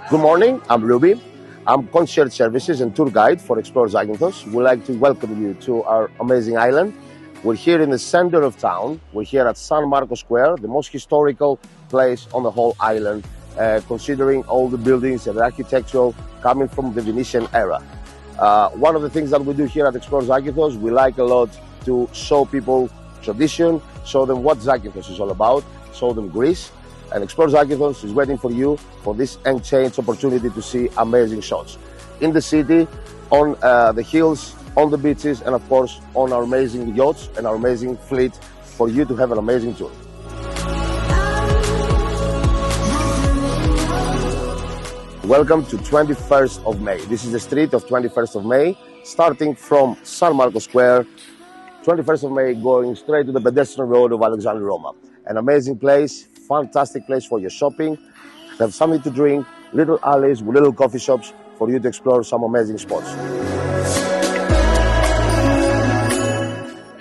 Good morning, I'm Ruby. I'm concierge services and tour guide for Explore Zakynthos. We'd like to welcome you to our amazing island. We're here in the center of town. We're here at San Marco Square, the most historical place on the whole island, considering all the buildings and the architectural coming from the Venetian era. One of the things that we do here at Explore Zakynthos, we like a lot to show people tradition, show them what Zakynthos is all about, show them Greece. And Explore Zakynthos is waiting for you for this unchanged opportunity to see amazing shots in the city, on the hills, on the beaches, and of course on our amazing yachts and our amazing fleet for you to have an amazing tour. Welcome to 21st of May. This is the street of 21st of May, starting from San Marco Square, 21st of May, going straight to the pedestrian road of Alexandria Roma. An amazing place, fantastic place for your shopping, have something to drink, little alleys with little coffee shops for you to explore some amazing spots.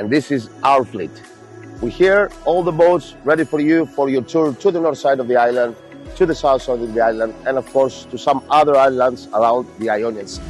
And this is our fleet. We're here, all the boats ready for you for your tour to the north side of the island, to the south side of the island, and of course to some other islands around the Ionian Sea.